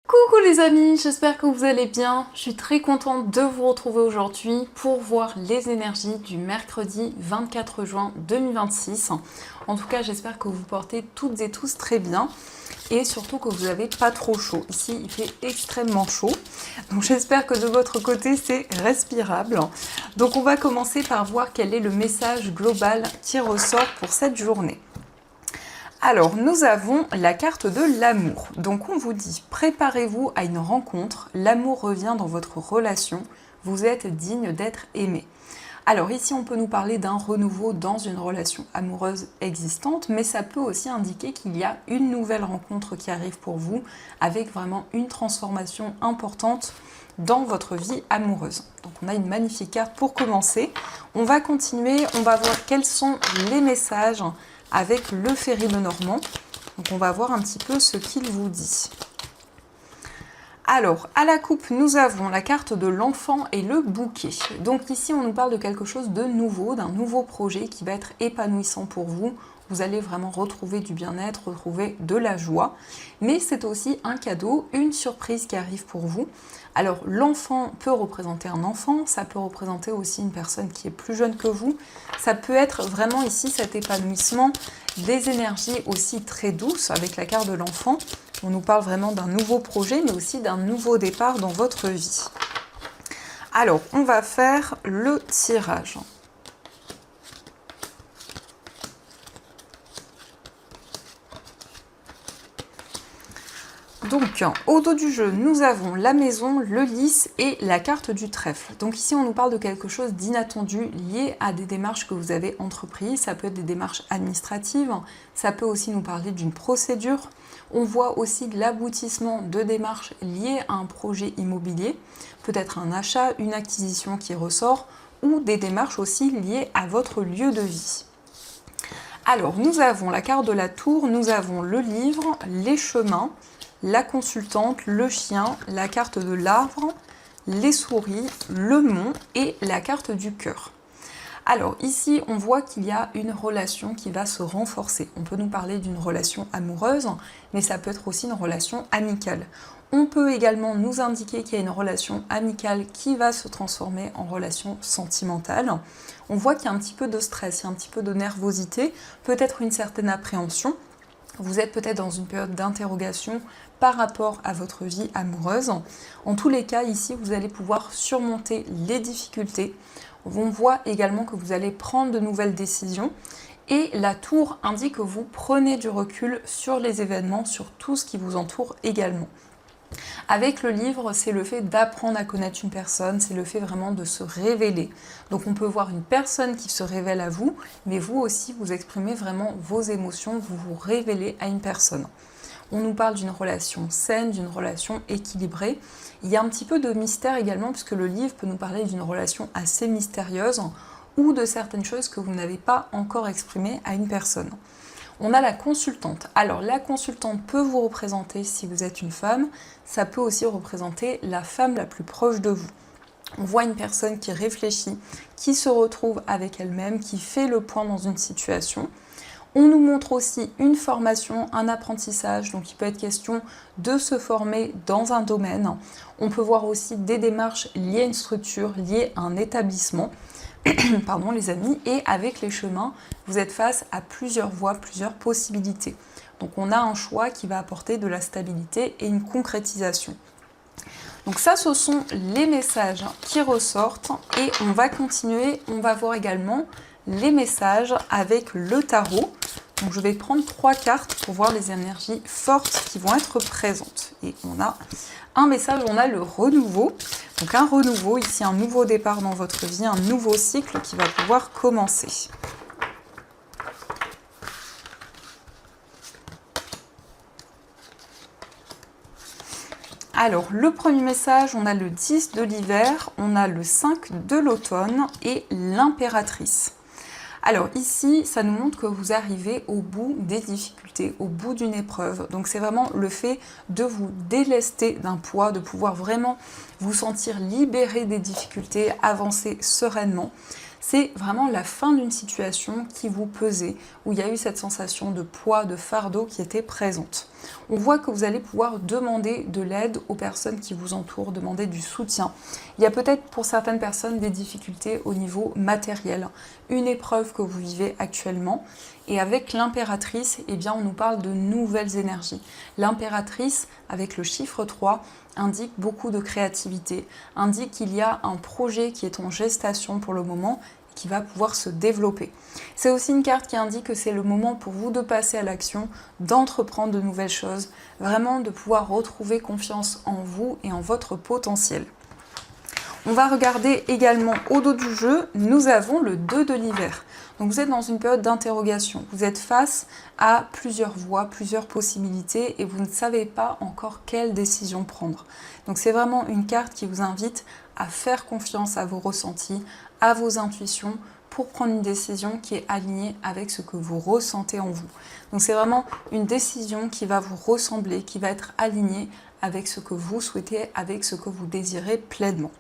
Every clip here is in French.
Coucou les amis, j'espère que vous allez bien. Je suis très contente de vous retrouver aujourd'hui pour voir les énergies du mercredi 24 juin 2026. En tout cas, j'espère que vous portez toutes et tous très bien et surtout que vous n'avez pas trop chaud. Ici, il fait extrêmement chaud, donc j'espère que de votre côté, c'est respirable. Donc on va commencer par voir quel est le message global qui ressort pour cette journée. Alors, nous avons la carte de l'amour. Donc, on vous dit, préparez-vous à une rencontre, l'amour revient dans votre relation, vous êtes digne d'être aimé. Alors ici, on peut nous parler d'un renouveau dans une relation amoureuse existante, mais ça peut aussi indiquer qu'il y a une nouvelle rencontre qui arrive pour vous, avec vraiment une transformation importante dans votre vie amoureuse. Donc on a une magnifique carte pour commencer. On va continuer, on va voir quels sont les messages avec le Ferry Lenormand. Donc on va voir un petit peu ce qu'il vous dit. Alors, à la coupe, nous avons la carte de l'enfant et le bouquet. Donc ici, on nous parle de quelque chose de nouveau, d'un nouveau projet qui va être épanouissant pour vous. Vous allez vraiment retrouver du bien-être, retrouver de la joie. Mais c'est aussi un cadeau, une surprise qui arrive pour vous. Alors, l'enfant peut représenter un enfant, ça peut représenter aussi une personne qui est plus jeune que vous. Ça peut être vraiment ici cet épanouissement, des énergies aussi très douces avec la carte de l'enfant. On nous parle vraiment d'un nouveau projet, mais aussi d'un nouveau départ dans votre vie. Alors, on va faire le tirage. Donc, au dos du jeu, nous avons la maison, le lys et la carte du trèfle. Donc ici, on nous parle de quelque chose d'inattendu lié à des démarches que vous avez entreprises. Ça peut être des démarches administratives, ça peut aussi nous parler d'une procédure. On voit aussi de l'aboutissement de démarches liées à un projet immobilier, peut-être un achat, une acquisition qui ressort, ou des démarches aussi liées à votre lieu de vie. Alors, nous avons la carte de la tour, nous avons le livre, les chemins, la consultante, le chien, la carte de l'arbre, les souris, le mont et la carte du cœur. Alors ici, on voit qu'il y a une relation qui va se renforcer. On peut nous parler d'une relation amoureuse, mais ça peut être aussi une relation amicale. On peut également nous indiquer qu'il y a une relation amicale qui va se transformer en relation sentimentale. On voit qu'il y a un petit peu de stress, il y a un petit peu de nervosité, peut-être une certaine appréhension. Vous êtes peut-être dans une période d'interrogation par rapport à votre vie amoureuse. En tous les cas, ici, vous allez pouvoir surmonter les difficultés. On voit également que vous allez prendre de nouvelles décisions. Et la tour indique que vous prenez du recul sur les événements, sur tout ce qui vous entoure également. Avec le livre, c'est le fait d'apprendre à connaître une personne, c'est le fait vraiment de se révéler. Donc on peut voir une personne qui se révèle à vous, mais vous aussi, vous exprimez vraiment vos émotions, vous vous révélez à une personne. On nous parle d'une relation saine, d'une relation équilibrée. Il y a un petit peu de mystère également, puisque le livre peut nous parler d'une relation assez mystérieuse ou de certaines choses que vous n'avez pas encore exprimées à une personne. On a la consultante. Alors la consultante peut vous représenter si vous êtes une femme, ça peut aussi représenter la femme la plus proche de vous. On voit une personne qui réfléchit, qui se retrouve avec elle-même, qui fait le point dans une situation. On nous montre aussi une formation, un apprentissage, donc il peut être question de se former dans un domaine. On peut voir aussi des démarches liées à une structure, liées à un établissement. Pardon les amis, et avec les chemins, vous êtes face à plusieurs voies, plusieurs possibilités. Donc on a un choix qui va apporter de la stabilité et une concrétisation. Donc ça, ce sont les messages qui ressortent et on va continuer, on va voir également les messages avec le tarot. Donc je vais prendre 3 cartes pour voir les énergies fortes qui vont être présentes. Et on a un message, on a le renouveau. Donc un renouveau, ici un nouveau départ dans votre vie, un nouveau cycle qui va pouvoir commencer. Alors le premier message, on a le 10 de l'hiver, on a le 5 de l'automne et l'impératrice. Alors ici, ça nous montre que vous arrivez au bout des difficultés, au bout d'une épreuve. Donc c'est vraiment le fait de vous délester d'un poids, de pouvoir vraiment vous sentir libéré des difficultés, avancer sereinement. C'est vraiment la fin d'une situation qui vous pesait, où il y a eu cette sensation de poids, de fardeau qui était présente. On voit que vous allez pouvoir demander de l'aide aux personnes qui vous entourent, demander du soutien. Il y a peut-être pour certaines personnes des difficultés au niveau matériel, une épreuve que vous vivez actuellement. Et avec l'impératrice, eh bien, on nous parle de nouvelles énergies. L'impératrice, avec le chiffre 3, indique beaucoup de créativité, indique qu'il y a un projet qui est en gestation pour le moment, qui va pouvoir se développer. C'est aussi une carte qui indique que c'est le moment pour vous de passer à l'action, d'entreprendre de nouvelles choses, vraiment de pouvoir retrouver confiance en vous et en votre potentiel. On va regarder également au dos du jeu, nous avons le 2 de l'hiver. Donc vous êtes dans une période d'interrogation, vous êtes face à plusieurs voies, plusieurs possibilités et vous ne savez pas encore quelle décision prendre. Donc c'est vraiment une carte qui vous invite à faire confiance à vos ressentis, à vos intuitions pour prendre une décision qui est alignée avec ce que vous ressentez en vous. Donc c'est vraiment une décision qui va vous ressembler, qui va être alignée avec ce que vous souhaitez, avec ce que vous désirez pleinement.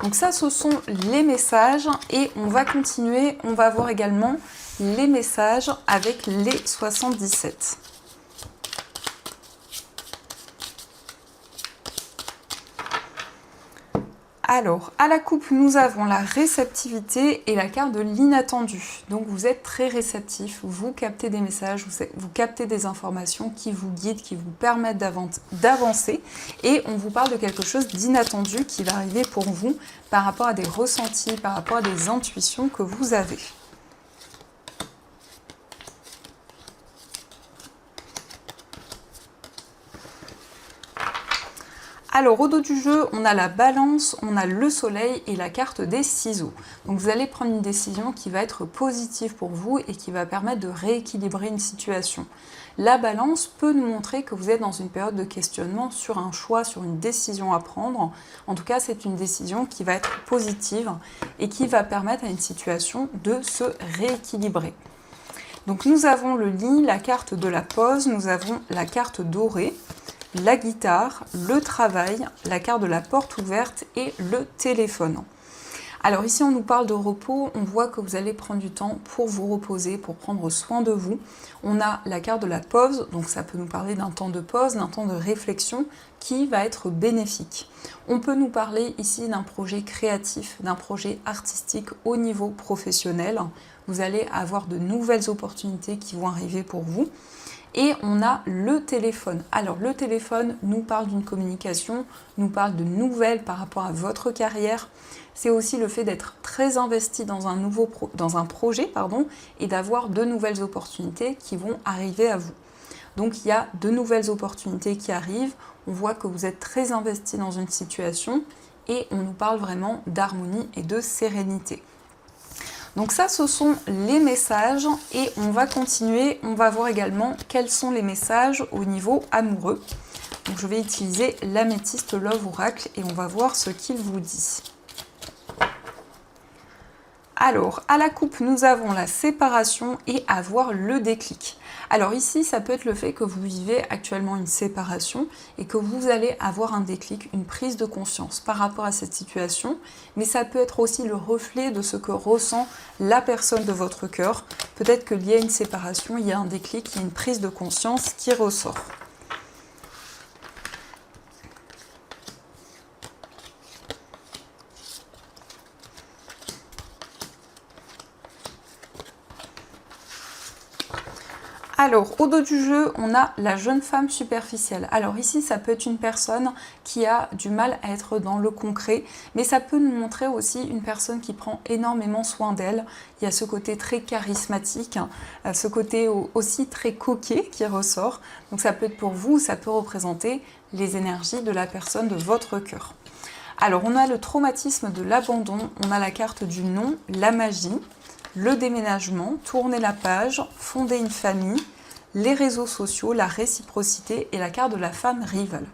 Donc ça, ce sont les messages et on va continuer, on va voir également les messages avec les 77. Alors, à la coupe, nous avons la réceptivité et la carte de l'inattendu. Donc, vous êtes très réceptif, vous captez des messages, vous captez des informations qui vous guident, qui vous permettent d'avancer. Et on vous parle de quelque chose d'inattendu qui va arriver pour vous par rapport à des ressentis, par rapport à des intuitions que vous avez. Alors au dos du jeu, on a la balance, on a le soleil et la carte des ciseaux. Donc vous allez prendre une décision qui va être positive pour vous et qui va permettre de rééquilibrer une situation. La balance peut nous montrer que vous êtes dans une période de questionnement sur un choix, sur une décision à prendre. En tout cas, c'est une décision qui va être positive et qui va permettre à une situation de se rééquilibrer. Donc nous avons le lit, la carte de la pause, nous avons la carte dorée, la guitare, le travail, la carte de la porte ouverte et le téléphone. Alors ici on nous parle de repos, on voit que vous allez prendre du temps pour vous reposer, pour prendre soin de vous. On a la carte de la pause, donc ça peut nous parler d'un temps de pause, d'un temps de réflexion qui va être bénéfique. On peut nous parler ici d'un projet créatif, d'un projet artistique au niveau professionnel. Vous allez avoir de nouvelles opportunités qui vont arriver pour vous. Et on a le téléphone. Alors le téléphone nous parle d'une communication, nous parle de nouvelles par rapport à votre carrière. C'est aussi le fait d'être très investi dans un projet et d'avoir de nouvelles opportunités qui vont arriver à vous. Donc il y a de nouvelles opportunités qui arrivent. On voit que vous êtes très investi dans une situation et on nous parle vraiment d'harmonie et de sérénité. Donc ça, ce sont les messages et on va continuer. On va voir également quels sont les messages au niveau amoureux. Donc je vais utiliser l'améthyste Love Oracle et on va voir ce qu'il vous dit. Alors, à la coupe, nous avons la séparation et avoir le déclic. Alors ici, ça peut être le fait que vous vivez actuellement une séparation et que vous allez avoir un déclic, une prise de conscience par rapport à cette situation, mais ça peut être aussi le reflet de ce que ressent la personne de votre cœur. Peut-être qu'il y a une séparation, il y a un déclic, il y a une prise de conscience qui ressort. Alors, au dos du jeu, on a la jeune femme superficielle. Alors ici, ça peut être une personne qui a du mal à être dans le concret, mais ça peut nous montrer aussi une personne qui prend énormément soin d'elle. Il y a ce côté très charismatique, ce côté aussi très coquet qui ressort. Donc ça peut être pour vous, ça peut représenter les énergies de la personne de votre cœur. Alors, on a le traumatisme de l'abandon, on a la carte du non, la magie, le déménagement, tourner la page, fonder une famille, les réseaux sociaux, la réciprocité et la carte de la femme rivale.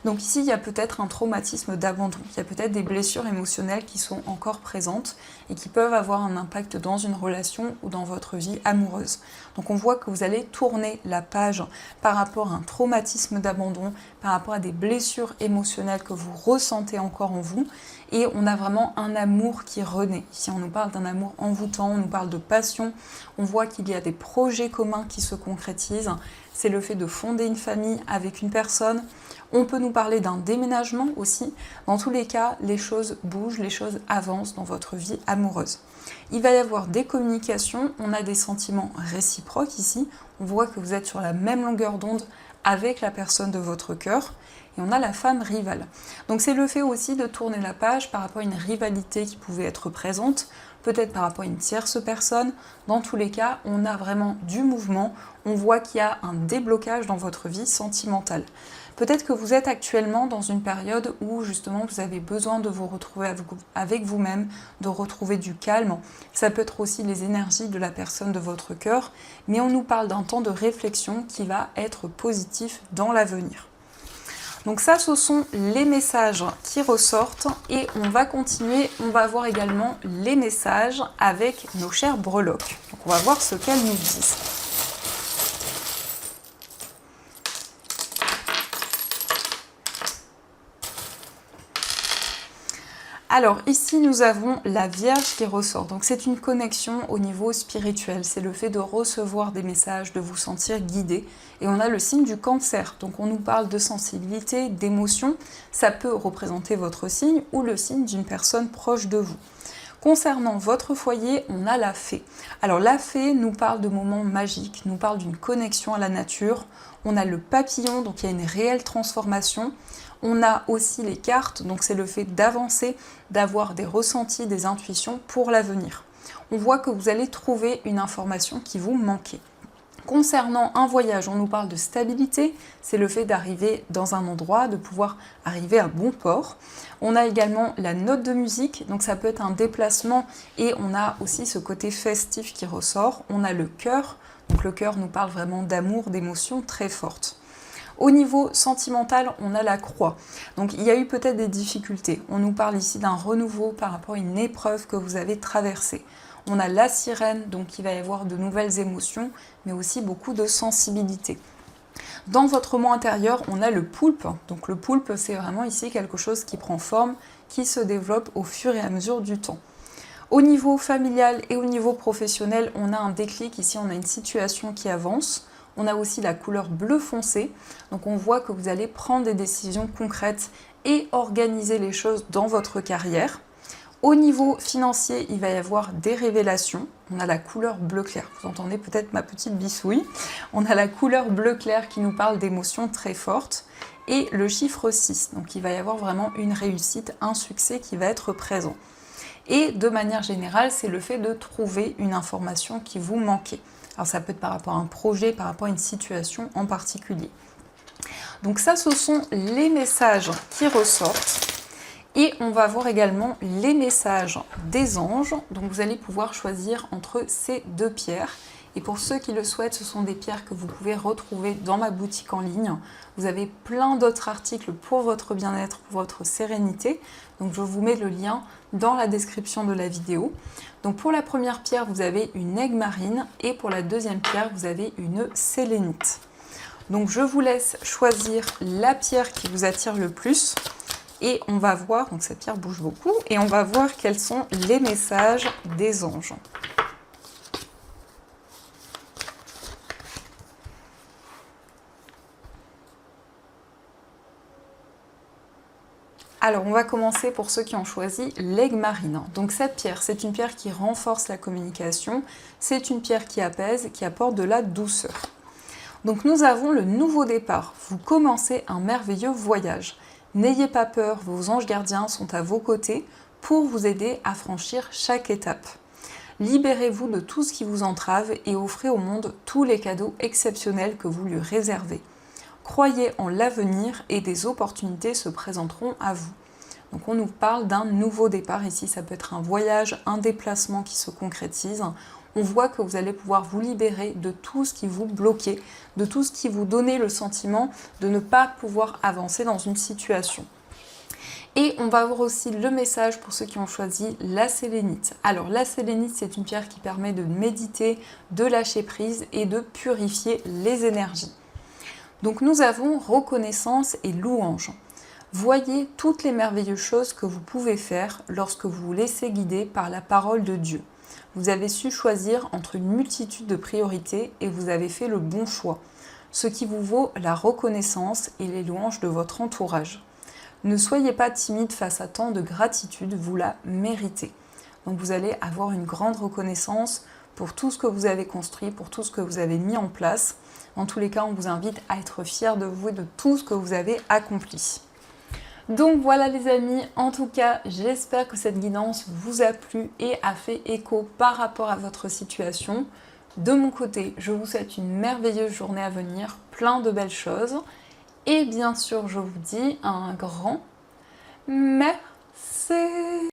Donc ici, il y a peut-être un traumatisme d'abandon, il y a peut-être des blessures émotionnelles qui sont encore présentes et qui peuvent avoir un impact dans une relation ou dans votre vie amoureuse. Donc on voit que vous allez tourner la page par rapport à un traumatisme d'abandon, par rapport à des blessures émotionnelles que vous ressentez encore en vous et on a vraiment un amour qui renaît. Ici, on nous parle d'un amour envoûtant, on nous parle de passion, on voit qu'il y a des projets communs qui se concrétisent, c'est le fait de fonder une famille avec une personne. On peut nous parler d'un déménagement aussi. Dans tous les cas, les choses bougent, les choses avancent dans votre vie amoureuse. Il va y avoir des communications, on a des sentiments réciproques ici. On voit que vous êtes sur la même longueur d'onde avec la personne de votre cœur. Et on a la femme rivale. Donc c'est le fait aussi de tourner la page par rapport à une rivalité qui pouvait être présente, peut-être par rapport à une tierce personne. Dans tous les cas, on a vraiment du mouvement. On voit qu'il y a un déblocage dans votre vie sentimentale. Peut-être que vous êtes actuellement dans une période où justement vous avez besoin de vous retrouver avec vous-même, de retrouver du calme. Ça peut être aussi les énergies de la personne de votre cœur, mais on nous parle d'un temps de réflexion qui va être positif dans l'avenir. Donc ça, ce sont les messages qui ressortent et on va continuer, on va voir également les messages avec nos chères breloques. Donc on va voir ce qu'elles nous disent. Alors ici nous avons la Vierge qui ressort, donc c'est une connexion au niveau spirituel, c'est le fait de recevoir des messages, de vous sentir guidé. Et on a le signe du Cancer, donc on nous parle de sensibilité, d'émotion, ça peut représenter votre signe ou le signe d'une personne proche de vous. Concernant votre foyer, on a la Fée. Alors la Fée nous parle de moments magiques, nous parle d'une connexion à la nature. On a le Papillon, donc il y a une réelle transformation. On a aussi les cartes, donc c'est le fait d'avancer, d'avoir des ressentis, des intuitions pour l'avenir. On voit que vous allez trouver une information qui vous manquait. Concernant un voyage, on nous parle de stabilité, c'est le fait d'arriver dans un endroit, de pouvoir arriver à bon port. On a également la note de musique, donc ça peut être un déplacement et on a aussi ce côté festif qui ressort. On a le cœur, donc le cœur nous parle vraiment d'amour, d'émotions très fortes. Au niveau sentimental, on a la Croix. Donc il y a eu peut-être des difficultés. On nous parle ici d'un renouveau par rapport à une épreuve que vous avez traversée. On a la Sirène, donc il va y avoir de nouvelles émotions, mais aussi beaucoup de sensibilité. Dans votre moi intérieur, on a le Poulpe. Donc le Poulpe, c'est vraiment ici quelque chose qui prend forme, qui se développe au fur et à mesure du temps. Au niveau familial et au niveau professionnel, on a un déclic. Ici, on a une situation qui avance. On a aussi la couleur bleu foncé. Donc on voit que vous allez prendre des décisions concrètes et organiser les choses dans votre carrière. Au niveau financier, il va y avoir des révélations. On a la couleur bleu clair. Vous entendez peut-être ma petite bisouille. On a la couleur bleu clair qui nous parle d'émotions très fortes. Et le chiffre 6. Donc il va y avoir vraiment une réussite, un succès qui va être présent. Et de manière générale, c'est le fait de trouver une information qui vous manquait. Alors ça peut être par rapport à un projet, par rapport à une situation en particulier. Donc ça, ce sont les messages qui ressortent. Et on va voir également les messages des anges. Donc vous allez pouvoir choisir entre ces deux pierres. Et pour ceux qui le souhaitent, ce sont des pierres que vous pouvez retrouver dans ma boutique en ligne. Vous avez plein d'autres articles pour votre bien-être, pour votre sérénité. Donc je vous mets le lien dans la description de la vidéo. Donc pour la première pierre, vous avez une aigue marine. Et pour la deuxième pierre, vous avez une sélénite. Donc je vous laisse choisir la pierre qui vous attire le plus. Et on va voir, donc cette pierre bouge beaucoup, et on va voir quels sont les messages des anges. Alors on va commencer pour ceux qui ont choisi l'aigue marine. Donc cette pierre, c'est une pierre qui renforce la communication, c'est une pierre qui apaise, qui apporte de la douceur. Donc nous avons le nouveau départ, vous commencez un merveilleux voyage. N'ayez pas peur, vos anges gardiens sont à vos côtés pour vous aider à franchir chaque étape. Libérez-vous de tout ce qui vous entrave et offrez au monde tous les cadeaux exceptionnels que vous lui réservez. Croyez en l'avenir et des opportunités se présenteront à vous. Donc on nous parle d'un nouveau départ ici, ça peut être un voyage, un déplacement qui se concrétise. On voit que vous allez pouvoir vous libérer de tout ce qui vous bloquait, de tout ce qui vous donnait le sentiment de ne pas pouvoir avancer dans une situation. Et on va voir aussi le message pour ceux qui ont choisi la sélénite. Alors la sélénite, c'est une pierre qui permet de méditer, de lâcher prise et de purifier les énergies. Donc nous avons reconnaissance et louange. Voyez toutes les merveilleuses choses que vous pouvez faire lorsque vous vous laissez guider par la parole de Dieu. Vous avez su choisir entre une multitude de priorités et vous avez fait le bon choix. ce qui vous vaut la reconnaissance et les louanges de votre entourage. Ne soyez pas timide face à tant de gratitude, vous la méritez. Donc vous allez avoir une grande reconnaissance pour tout ce que vous avez construit, pour tout ce que vous avez mis en place. En tous les cas, on vous invite à être fiers de vous et de tout ce que vous avez accompli. Donc voilà les amis, en tout cas, j'espère que cette guidance vous a plu et a fait écho par rapport à votre situation. De mon côté, je vous souhaite une merveilleuse journée à venir, plein de belles choses. Et bien sûr, je vous dis un grand merci.